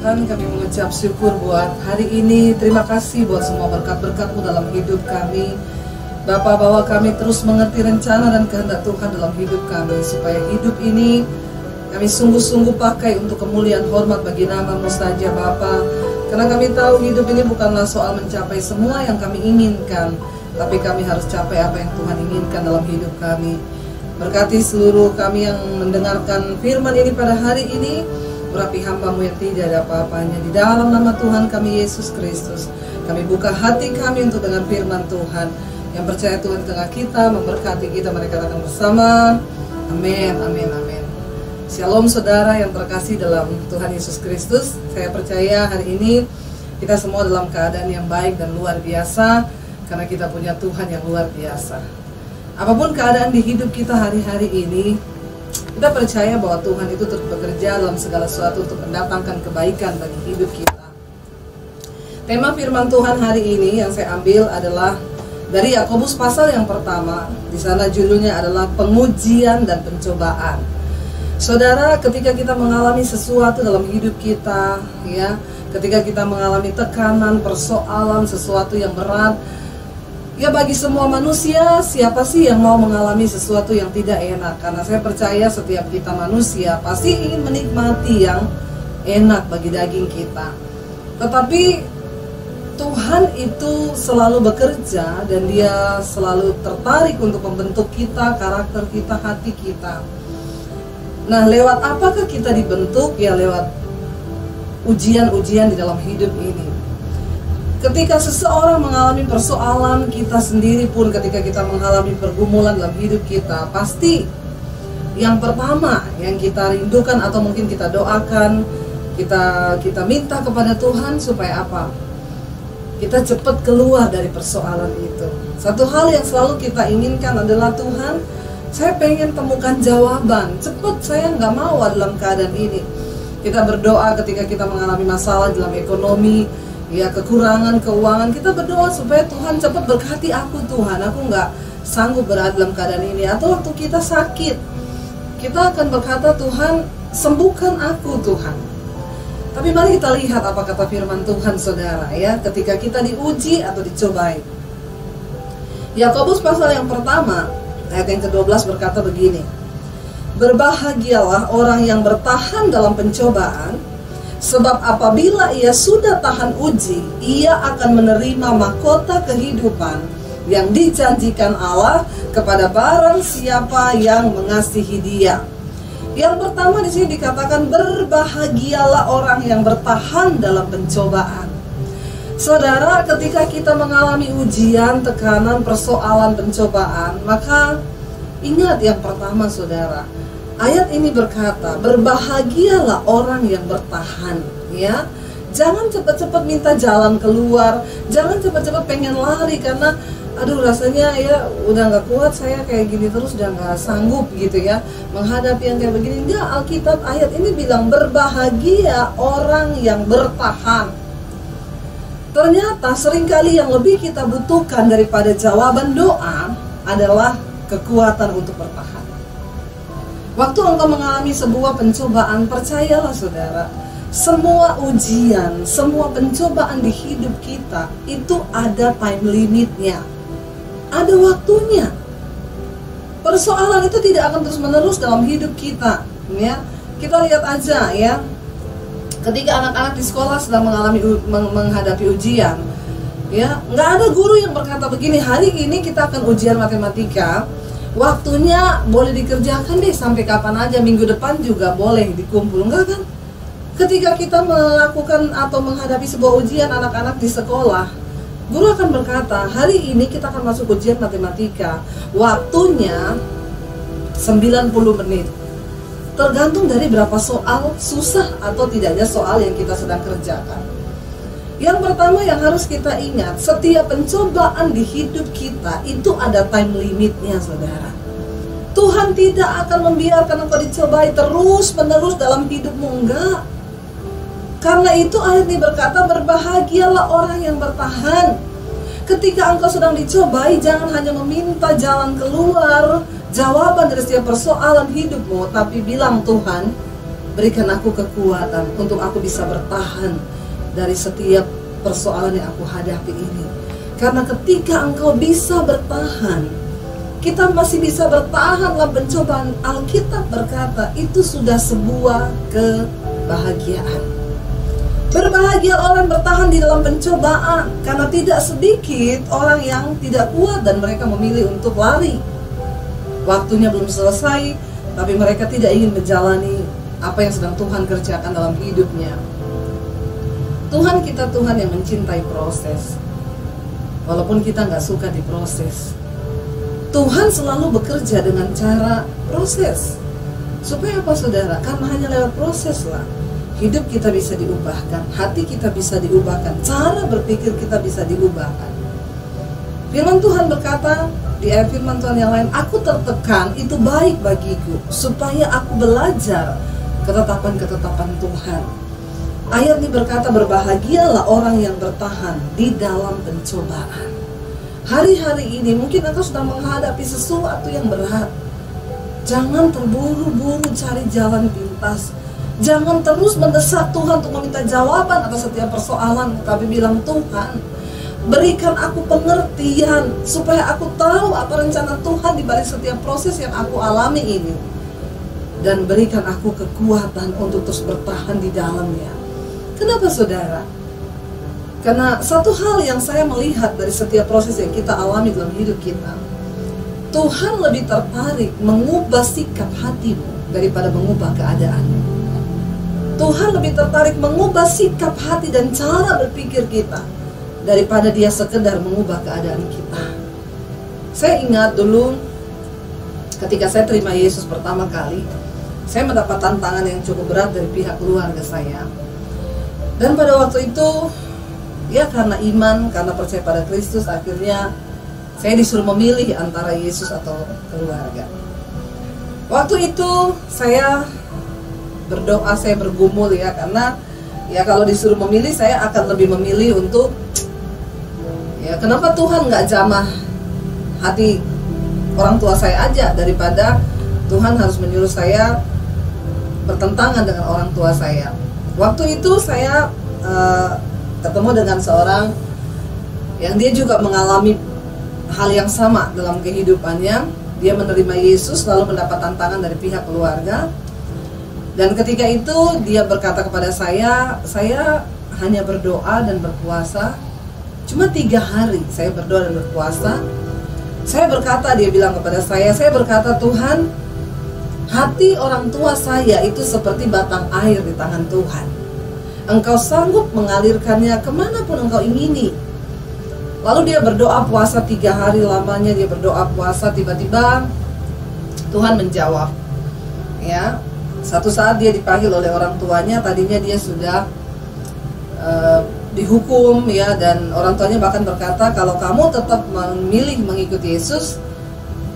Tuhan, kami mengucap syukur buat hari ini. Terima kasih buat semua berkat-berkat-Mu dalam hidup kami. Bapa, bahwa kami terus mengerti rencana dan kehendak Tuhan dalam hidup kami, supaya hidup ini kami sungguh-sungguh pakai untuk kemuliaan hormat bagi nama-Mu saja Bapa. Karena kami tahu hidup ini bukanlah soal mencapai semua yang kami inginkan, tapi kami harus capai apa yang Tuhan inginkan dalam hidup kami. Berkati seluruh kami yang mendengarkan firman ini pada hari ini. Urapi hamba-Mu yang tidak ada apa-apanya. Di dalam nama Tuhan kami Yesus Kristus, kami buka hati kami untuk dengar firman Tuhan. Yang percaya Tuhan di tengah kita, memberkati kita, mereka akan bersama. Amin, amin, amin. Shalom saudara yang terkasih dalam Tuhan Yesus Kristus. Saya percaya hari ini kita semua dalam keadaan yang baik dan luar biasa, karena kita punya Tuhan yang luar biasa. Apapun keadaan di hidup kita hari-hari ini, kita percaya bahwa Tuhan itu terus bekerja dalam segala sesuatu untuk mendatangkan kebaikan bagi hidup kita. Tema firman Tuhan hari ini yang saya ambil adalah dari Yakobus pasal yang pertama. Di sana judulnya adalah pengujian dan pencobaan. Saudara, ketika kita mengalami sesuatu dalam hidup kita, ya, ketika kita mengalami tekanan, persoalan, sesuatu yang berat, ya bagi semua manusia, siapa sih yang mau mengalami sesuatu yang tidak enak? Karena saya percaya setiap kita manusia pasti ingin menikmati yang enak bagi daging kita. Tetapi Tuhan itu selalu bekerja dan Dia selalu tertarik untuk membentuk kita, karakter kita, hati kita. Nah, lewat apakah kita dibentuk? Ya lewat ujian-ujian di dalam hidup ini. Ketika seseorang mengalami persoalan, kita sendiri pun ketika kita mengalami pergumulan dalam hidup kita, pasti yang pertama yang kita rindukan atau mungkin kita doakan, kita minta kepada Tuhan supaya apa? Kita cepat keluar dari persoalan itu. Satu hal yang selalu kita inginkan adalah, Tuhan, saya pengen temukan jawaban. Cepat, saya nggak mau dalam keadaan ini. Kita berdoa ketika kita mengalami masalah dalam ekonomi, ya kekurangan keuangan, kita berdoa supaya Tuhan cepat berkati aku, Tuhan, aku nggak sanggup berada dalam keadaan ini. Atau waktu kita sakit, kita akan berkata, Tuhan, sembuhkan aku, Tuhan. Tapi mari kita lihat apa kata firman Tuhan, saudara, ya, ketika kita diuji atau dicobai. Yakobus pasal yang pertama ayat yang ke-12 berkata begini: berbahagialah orang yang bertahan dalam pencobaan, sebab apabila ia sudah tahan uji, ia akan menerima mahkota kehidupan yang dijanjikan Allah kepada barang siapa yang mengasihi Dia. Yang pertama di sini dikatakan berbahagialah orang yang bertahan dalam pencobaan. Saudara, ketika kita mengalami ujian, tekanan, persoalan, pencobaan, maka ingat yang pertama, saudara. Ayat ini berkata, berbahagialah orang yang bertahan, ya. Jangan cepat-cepat minta jalan keluar, jangan cepat-cepat pengen lari karena aduh rasanya ya udah nggak kuat, saya kayak gini terus udah nggak sanggup gitu ya menghadapi yang kayak begini. Enggak, Alkitab ayat ini bilang berbahagia orang yang bertahan. Ternyata seringkali yang lebih kita butuhkan daripada jawaban doa adalah kekuatan untuk bertahan. Waktu engkau mengalami sebuah pencobaan, percayalah saudara, semua ujian, semua pencobaan di hidup kita itu ada time limitnya, ada waktunya. Persoalan itu tidak akan terus menerus dalam hidup kita, ya. Kita lihat aja ya, ketika anak-anak di sekolah sedang menghadapi ujian, ya, nggak ada guru yang berkata begini, hari ini kita akan ujian matematika, waktunya boleh dikerjakan deh sampai kapan aja, minggu depan juga boleh dikumpul. Enggak kan? Ketika kita melakukan atau menghadapi sebuah ujian anak-anak di sekolah, guru akan berkata, hari ini kita akan masuk ujian matematika, waktunya 90 menit. Tergantung dari berapa soal, susah atau tidaknya soal yang kita sedang kerjakan. Yang pertama yang harus kita ingat, setiap pencobaan di hidup kita itu ada time limitnya, saudara. Tuhan tidak akan membiarkan engkau dicobai terus-menerus dalam hidupmu, enggak. Karena itu ayat ini berkata, berbahagialah orang yang bertahan. Ketika engkau sedang dicobai, jangan hanya meminta jalan keluar, jawaban dari setiap persoalan hidupmu, tapi bilang, Tuhan, Berikan aku kekuatan untuk aku bisa bertahan dari setiap persoalan yang aku hadapi ini. Karena ketika engkau bisa bertahan, kita masih bisa bertahan dalam pencobaan. Alkitab berkata itu sudah sebuah kebahagiaan. Berbahagia orang bertahan di dalam pencobaan, karena tidak sedikit orang yang tidak kuat dan mereka memilih untuk lari. Waktunya belum selesai, tapi mereka tidak ingin menjalani apa yang sedang Tuhan kerjakan dalam hidupnya. Tuhan kita Tuhan yang mencintai proses, walaupun kita nggak suka diproses. Tuhan selalu bekerja dengan cara proses. Supaya apa saudara? Karena hanya lewat proses lah hidup kita bisa diubahkan, hati kita bisa diubahkan, cara berpikir kita bisa diubahkan. Firman Tuhan berkata di ayat firman Tuhan yang lain, aku tertekan itu baik bagiku, supaya aku belajar ketetapan-ketetapan Tuhan. Ayat ini berkata, berbahagialah orang yang bertahan di dalam pencobaan. Hari-hari ini mungkin engkau sedang menghadapi sesuatu yang berat. Jangan terburu-buru cari jalan pintas. Jangan terus mendesak Tuhan untuk meminta jawaban atas setiap persoalan, tapi bilang, Tuhan, berikan aku pengertian supaya aku tahu apa rencana Tuhan di balik setiap proses yang aku alami ini. Dan berikan aku kekuatan untuk terus bertahan di dalamnya. Kenapa saudara? Karena satu hal yang saya melihat dari setiap proses yang kita alami dalam hidup kita, Tuhan lebih tertarik mengubah sikap hatimu daripada mengubah keadaanmu. Tuhan lebih tertarik mengubah sikap hati dan cara berpikir kita daripada dia sekedar mengubah keadaan kita. Saya ingat dulu ketika saya terima Yesus pertama kali, saya mendapat tantangan yang cukup berat dari pihak keluarga saya. Dan pada waktu itu, ya karena iman, karena percaya pada Kristus, akhirnya saya disuruh memilih antara Yesus atau keluarga. Waktu itu saya berdoa, saya bergumul ya, karena ya kalau disuruh memilih saya akan lebih memilih untuk ya kenapa Tuhan nggak jamah hati orang tua saya aja daripada Tuhan harus menyuruh saya bertentangan dengan orang tua saya. Waktu itu saya ketemu dengan seorang yang dia juga mengalami hal yang sama dalam kehidupannya. Dia menerima Yesus lalu mendapat tantangan dari pihak keluarga. Dan ketika itu dia berkata kepada saya hanya berdoa dan berpuasa. Cuma 3 hari saya berdoa dan berpuasa. Saya berkata, dia bilang kepada saya berkata, Tuhan, hati orang tua saya itu seperti batang air di tangan Tuhan. Engkau sanggup mengalirkannya kemanapun engkau ingini. Lalu dia berdoa puasa 3 hari lamanya, dia berdoa puasa, tiba-tiba Tuhan menjawab. Ya. Satu saat dia dipanggil oleh orang tuanya, tadinya dia sudah dihukum ya, dan orang tuanya bahkan berkata, kalau kamu tetap memilih mengikuti Yesus,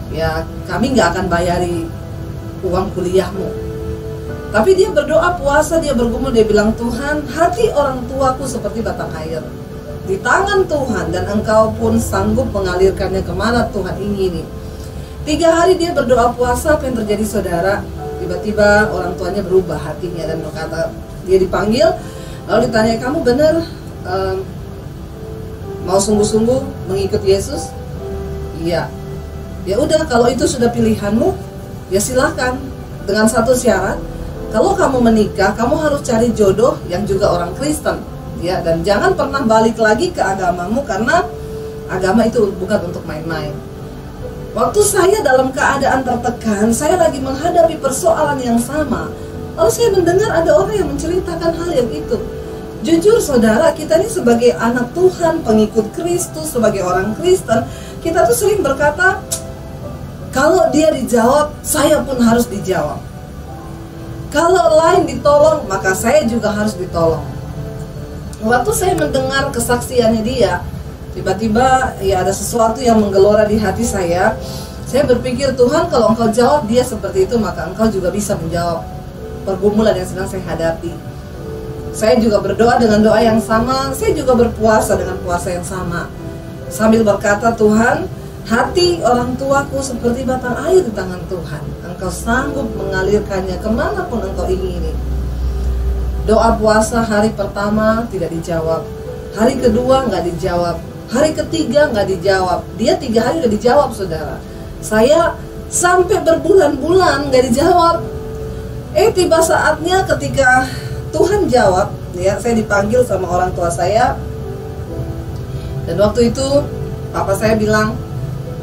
ya kami nggak akan bayari uang kuliahmu. Tapi dia berdoa puasa, dia bergumul, dia bilang, Tuhan, hati orang tuaku seperti batang air di tangan Tuhan, dan engkau pun sanggup mengalirkannya kemana Tuhan ingini. 3 hari dia berdoa puasa, apa yang terjadi saudara? Tiba-tiba orang tuanya berubah hatinya dan berkata, dia dipanggil lalu ditanya, kamu benar mau sungguh-sungguh mengikuti Yesus? Iya. Ya udah, kalau itu sudah pilihanmu, ya silakan, dengan satu syarat, kalau kamu menikah, kamu harus cari jodoh yang juga orang Kristen, ya, dan jangan pernah balik lagi ke agamamu, karena agama itu bukan untuk main-main. Waktu saya dalam keadaan tertekan, saya lagi menghadapi persoalan yang sama, lalu saya mendengar ada orang yang menceritakan hal yang itu. Jujur saudara, kita ini sebagai anak Tuhan, pengikut Kristus, sebagai orang Kristen, kita tuh sering berkata, kalau dia dijawab, saya pun harus dijawab. Kalau lain ditolong, maka saya juga harus ditolong. Waktu saya mendengar kesaksiannya dia, tiba-tiba ya ada sesuatu yang menggelora di hati saya. Saya berpikir, Tuhan, kalau engkau jawab dia seperti itu, maka engkau juga bisa menjawab pergumulan yang sedang saya hadapi. Saya juga berdoa dengan doa yang sama, saya juga berpuasa dengan puasa yang sama, sambil berkata, Tuhan, hati orang tuaku seperti batang air di tangan Tuhan. engkau sanggup mengalirkannya kemanapun engkau ingini. Doa puasa hari pertama tidak dijawab, hari kedua nggak dijawab, hari ketiga nggak dijawab. Dia 3 hari udah dijawab, saudara. Saya sampai berbulan-bulan nggak dijawab. Tiba saatnya ketika Tuhan jawab, ya, saya dipanggil sama orang tua saya. Dan waktu itu papa saya bilang,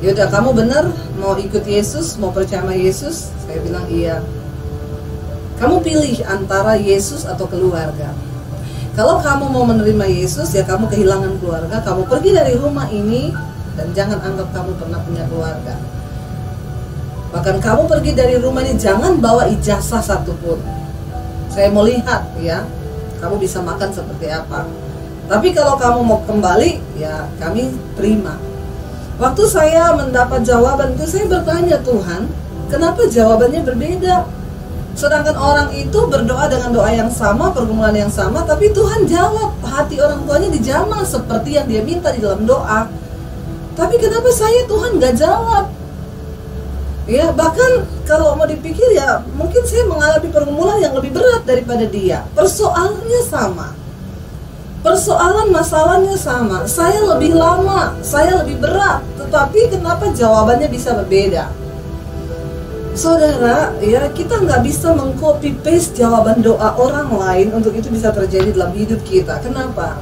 yaudah kamu bener mau ikut Yesus, mau percaya sama Yesus? Saya bilang iya. Kamu pilih antara Yesus atau keluarga. Kalau kamu mau menerima Yesus, ya kamu kehilangan keluarga, kamu pergi dari rumah ini, dan jangan anggap kamu pernah punya keluarga. Bahkan kamu pergi dari rumah ini, jangan bawa ijazah satupun. Saya mau lihat, ya, kamu bisa makan seperti apa. Tapi kalau kamu mau kembali, ya kami terima. Waktu saya mendapat jawaban itu, saya bertanya, Tuhan, kenapa jawabannya berbeda? Sedangkan orang itu berdoa dengan doa yang sama, pergumulan yang sama, tapi Tuhan jawab, hati orang tuanya dijamah seperti yang dia minta di dalam doa. Tapi kenapa saya, Tuhan, gak jawab? Ya, bahkan kalau mau dipikir, ya mungkin saya mengalami pergumulan yang lebih berat daripada dia. Persoalannya sama, persoalan masalahnya sama, saya lebih lama, saya lebih berat, tetapi kenapa jawabannya bisa berbeda? Saudara, ya, kita nggak bisa mengcopy paste jawaban doa orang lain untuk itu bisa terjadi dalam hidup kita. Kenapa?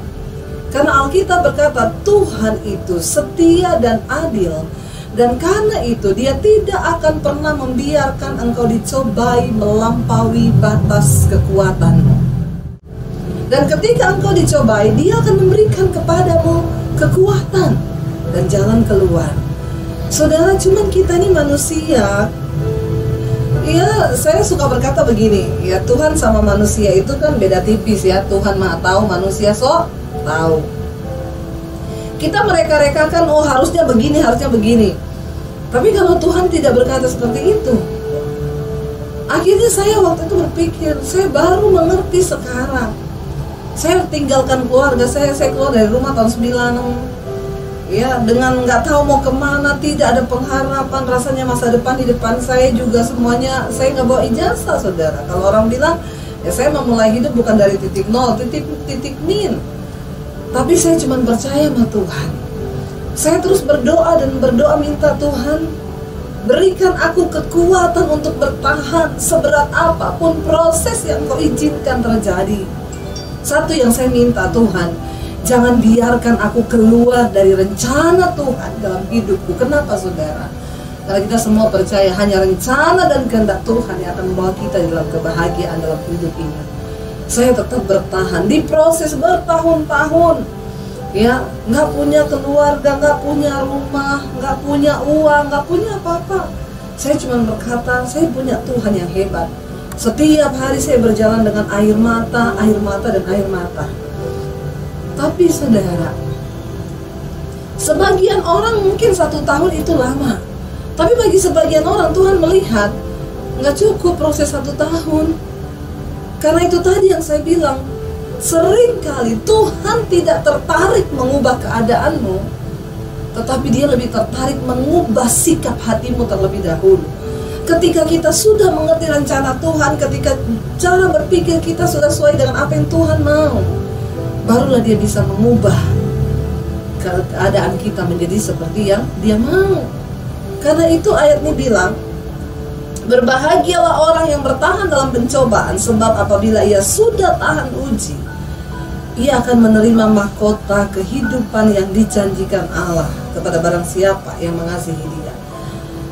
Karena Alkitab berkata Tuhan itu setia dan adil, dan karena itu Dia tidak akan pernah membiarkan engkau dicobai melampaui batas kekuatanmu. Dan ketika engkau dicobai, Dia akan memberikan kepadamu kekuatan dan jalan keluar. Saudara, cuman kita ini manusia. Ya, saya suka berkata begini, ya, Tuhan sama manusia itu kan beda tipis, ya. Tuhan Maha tahu, manusia sok tahu. Kita mereka-rekakan, oh harusnya begini, harusnya begini. Tapi kalau Tuhan tidak berkata seperti itu, akhirnya saya waktu itu berpikir, saya baru mengerti sekarang. Saya tinggalkan keluarga saya keluar dari rumah tahun 96. Ya, dengan nggak tahu mau kemana, tidak ada pengharapan, rasanya masa depan di depan saya juga semuanya, saya nggak bawa ijazah, saudara. Kalau orang bilang, ya saya memulai hidup bukan dari titik nol, titik min. Tapi saya cuma percaya sama Tuhan. Saya terus berdoa dan berdoa minta Tuhan, berikan aku kekuatan untuk bertahan seberat apapun proses yang Kau izinkan terjadi. Satu yang saya minta, Tuhan, jangan biarkan aku keluar dari rencana Tuhan dalam hidupku. Kenapa, saudara? Karena kita semua percaya hanya rencana dan kehendak Tuhan yang akan membawa kita dalam kebahagiaan dalam hidup ini. Saya tetap bertahan di proses bertahun-tahun. Ya, nggak punya keluarga, nggak punya rumah, nggak punya uang, nggak punya apa-apa. Saya cuma berkata, saya punya Tuhan yang hebat. Setiap hari saya berjalan dengan air mata, dan air mata. Tapi saudara, sebagian orang mungkin 1 tahun itu lama. Tapi bagi sebagian orang Tuhan melihat nggak cukup proses 1 tahun. Karena itu tadi yang saya bilang, seringkali Tuhan tidak tertarik mengubah keadaanmu, tetapi Dia lebih tertarik mengubah sikap hatimu terlebih dahulu. Ketika kita sudah mengerti rencana Tuhan, ketika cara berpikir kita sudah sesuai dengan apa yang Tuhan mau, barulah Dia bisa mengubah keadaan kita menjadi seperti yang Dia mau. Karena itu ayat ini bilang, berbahagialah orang yang bertahan dalam pencobaan, sebab apabila ia sudah tahan uji, ia akan menerima mahkota kehidupan yang dijanjikan Allah kepada barang siapa yang mengasihi Dia.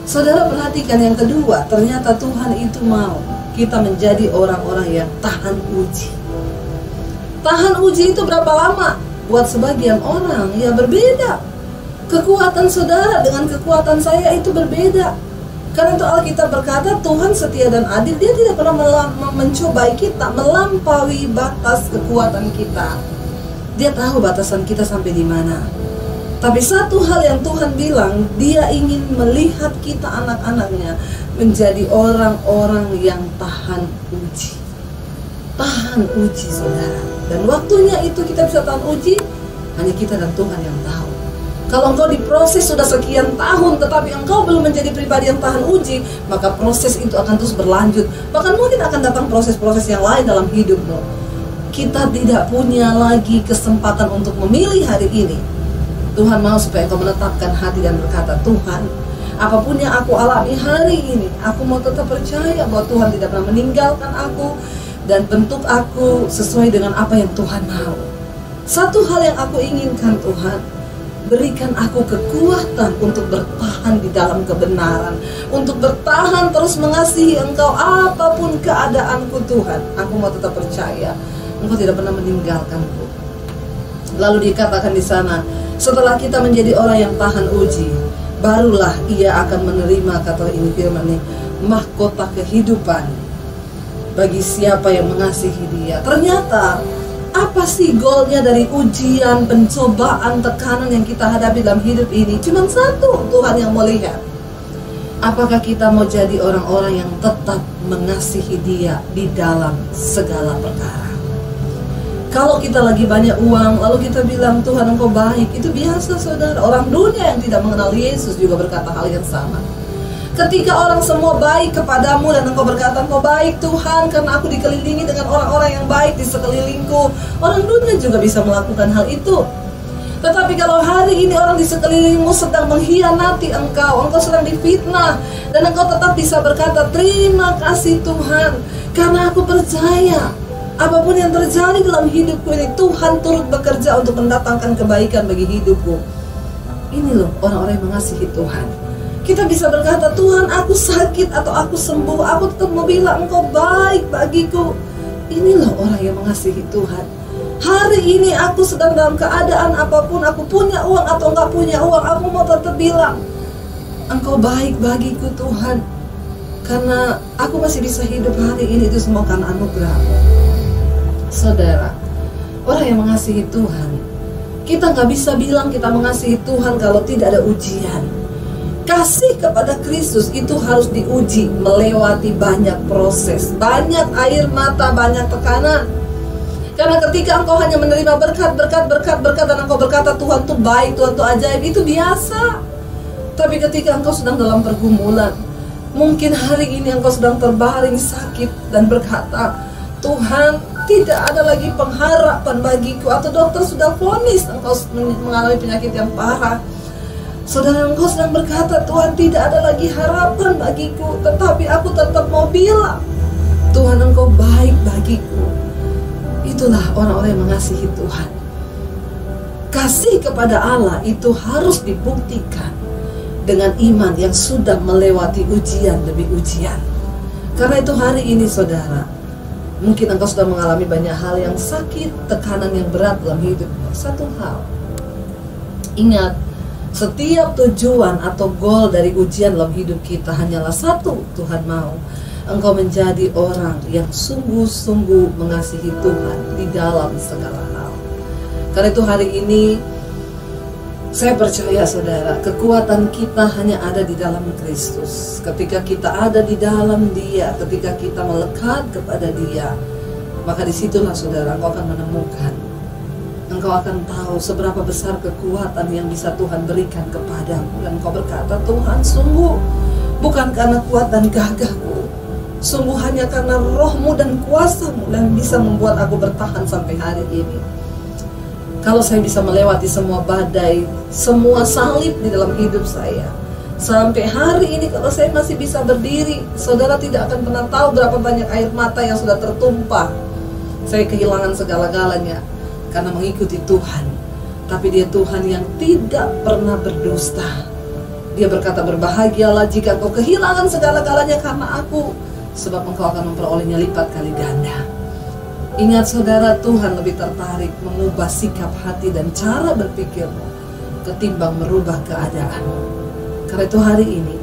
Saudara, perhatikan yang kedua, ternyata Tuhan itu mau kita menjadi orang-orang yang tahan uji. Tahan uji itu berapa lama? Buat sebagian orang ya berbeda. Kekuatan saudara dengan kekuatan saya itu berbeda. Karena itu Alkitab berkata Tuhan setia dan adil. Dia tidak pernah mencobai kita melampaui batas kekuatan kita. Dia tahu batasan kita sampai di mana. Tapi satu hal yang Tuhan bilang, Dia ingin melihat kita anak-anaknya menjadi orang-orang yang tahan uji. Tahan uji, saudara. Dan waktunya itu kita bisa tahan uji, hanya kita dan Tuhan yang tahu. Kalau engkau diproses sudah sekian tahun tetapi engkau belum menjadi pribadi yang tahan uji, maka proses itu akan terus berlanjut. Bahkan mungkin akan datang proses-proses yang lain dalam hidupmu. Kita tidak punya lagi kesempatan untuk memilih hari ini. Tuhan mau supaya engkau menetapkan hati dan berkata, Tuhan, apapun yang aku alami hari ini, aku mau tetap percaya bahwa Tuhan tidak pernah meninggalkan aku dan bentuk aku sesuai dengan apa yang Tuhan mau. Satu hal yang aku inginkan, Tuhan, berikan aku kekuatan untuk bertahan di dalam kebenaran, untuk bertahan terus mengasihi Engkau apapun keadaanku, Tuhan. Aku mau tetap percaya Engkau tidak pernah meninggalkanku. Lalu dikatakan di sana, setelah kita menjadi orang yang tahan uji, barulah ia akan menerima, kata ini firman nih, mahkota kehidupan bagi siapa yang mengasihi Dia. Ternyata apa sih goalnya dari ujian, pencobaan, tekanan yang kita hadapi dalam hidup ini? Cuma satu, Tuhan yang mau lihat. Apakah kita mau jadi orang-orang yang tetap mengasihi Dia di dalam segala perkara? Kalau kita lagi banyak uang, lalu kita bilang, Tuhan Engkau baik, itu biasa, saudara. Orang dunia yang tidak mengenal Yesus juga berkata hal yang sama. Ketika orang semua baik kepadamu dan engkau berkata, Engkau baik Tuhan karena aku dikelilingi dengan orang-orang yang baik di sekelilingku, orang dunia juga bisa melakukan hal itu. Tetapi kalau hari ini orang di sekelilingmu sedang mengkhianati engkau sedang difitnah, dan engkau tetap bisa berkata, terima kasih Tuhan, karena aku percaya apapun yang terjadi dalam hidupku ini, Tuhan turut bekerja untuk mendatangkan kebaikan bagi hidupku. Ini loh orang-orang yang mengasihi Tuhan. Kita bisa berkata, Tuhan aku sakit atau aku sembuh, aku tetap mau bilang Engkau baik bagiku. Inilah orang yang mengasihi Tuhan. Hari ini aku sedang dalam keadaan apapun, aku punya uang atau enggak punya uang, aku mau tetap bilang, Engkau baik bagiku Tuhan. Karena aku masih bisa hidup hari ini, itu semua karena anugerah-Mu. Saudara, orang yang mengasihi Tuhan, kita nggak bisa bilang kita mengasihi Tuhan kalau tidak ada ujian. Kasih kepada Kristus itu harus diuji, melewati banyak proses, banyak air mata, banyak tekanan. Karena ketika engkau hanya menerima berkat, dan engkau berkata Tuhan tuh baik, Tuhan tuh ajaib, itu biasa. Tapi ketika engkau sedang dalam pergumulan, mungkin hari ini engkau sedang terbaring sakit dan berkata, Tuhan tidak ada lagi pengharapan bagiku, atau dokter sudah vonis engkau mengalami penyakit yang parah. Saudara, engkau sedang berkata, Tuhan tidak ada lagi harapan bagiku, tetapi aku tetap mau bilang, Tuhan Engkau baik bagiku. Itulah orang-orang yang mengasihi Tuhan. Kasih kepada Allah itu harus dibuktikan dengan iman yang sudah melewati ujian demi ujian. Karena itu hari ini saudara, mungkin engkau sudah mengalami banyak hal yang sakit, tekanan yang berat dalam hidup. Satu hal, ingat, setiap tujuan atau goal dari ujian dalam hidup kita hanyalah satu. Tuhan mau engkau menjadi orang yang sungguh-sungguh mengasihi Tuhan di dalam segala hal. Karena itu hari ini saya percaya saudara, kekuatan kita hanya ada di dalam Kristus. Ketika kita ada di dalam Dia, ketika kita melekat kepada Dia, maka disitulah saudara engkau akan menemukan, engkau akan tahu seberapa besar kekuatan yang bisa Tuhan berikan kepadamu. Dan engkau berkata, Tuhan sungguh bukan karena kuat dan gagahku, sungguh hanya karena roh-Mu dan kuasa-Mu yang bisa membuat aku bertahan sampai hari ini. Kalau saya bisa melewati semua badai, semua salib di dalam hidup saya, sampai hari ini kalau saya masih bisa berdiri, saudara tidak akan pernah tahu berapa banyak air mata yang sudah tertumpah. Saya kehilangan segala-galanya karena mengikuti Tuhan. Tapi Dia Tuhan yang tidak pernah berdusta. Dia berkata, berbahagialah jika kau kehilangan segala-galanya karena aku, sebab engkau akan memperolehnya lipat kali ganda. Ingat saudara, Tuhan lebih tertarik mengubah sikap hati dan cara berpikirmu ketimbang merubah keadaanmu. Karena itu hari ini,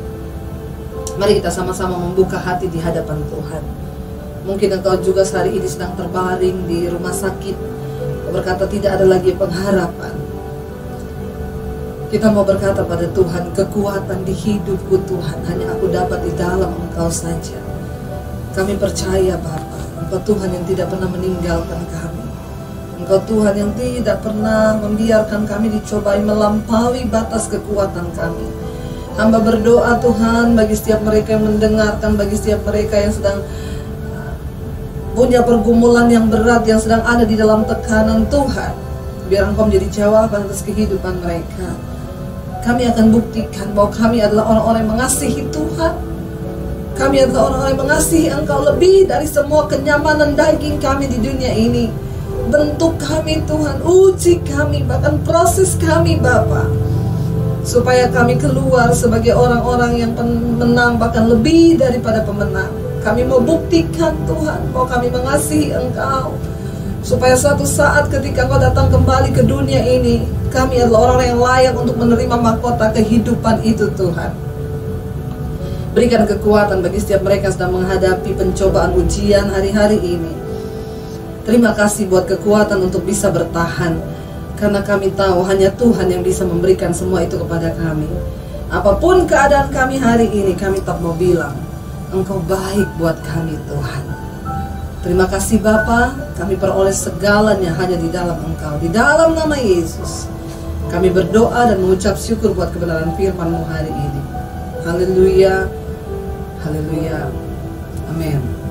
mari kita sama-sama membuka hati di hadapan Tuhan. Mungkin engkau juga hari ini sedang terbaring di rumah sakit, berkata tidak ada lagi pengharapan. Kita mau berkata pada Tuhan, kekuatan di hidupku Tuhan hanya aku dapat di dalam Engkau saja. Kami percaya Bapa, Engkau Tuhan yang tidak pernah meninggalkan kami. Engkau Tuhan yang tidak pernah membiarkan kami dicobai melampaui batas kekuatan kami. Hamba berdoa Tuhan bagi setiap mereka yang mendengarkan, bagi setiap mereka yang sedang punya pergumulan yang berat, yang sedang ada di dalam tekanan Tuhan. Biar Engkau menjadi jawaban atas kehidupan mereka. Kami akan buktikan bahwa kami adalah orang-orang yang mengasihi Tuhan. Kami adalah orang-orang yang mengasihi Engkau lebih dari semua kenyamanan daging kami di dunia ini. Bentuk kami Tuhan, uji kami, bahkan proses kami Bapa, supaya kami keluar sebagai orang-orang yang menang, bahkan lebih daripada pemenang. Kami mau buktikan Tuhan bahwa kami mengasihi Engkau, supaya suatu saat ketika Engkau datang kembali ke dunia ini, kami adalah orang yang layak untuk menerima mahkota kehidupan itu Tuhan. Berikan kekuatan bagi setiap mereka yang sedang menghadapi pencobaan ujian hari-hari ini. Terima kasih buat kekuatan untuk bisa bertahan, karena kami tahu hanya Tuhan yang bisa memberikan semua itu kepada kami. Apapun keadaan kami hari ini, kami tak mau bilang Engkau baik buat kami Tuhan. Terima kasih Bapa, kami peroleh segalanya hanya di dalam Engkau. Di dalam nama Yesus kami berdoa dan mengucap syukur buat kebenaran firman-Mu hari ini. Haleluya, haleluya, amin.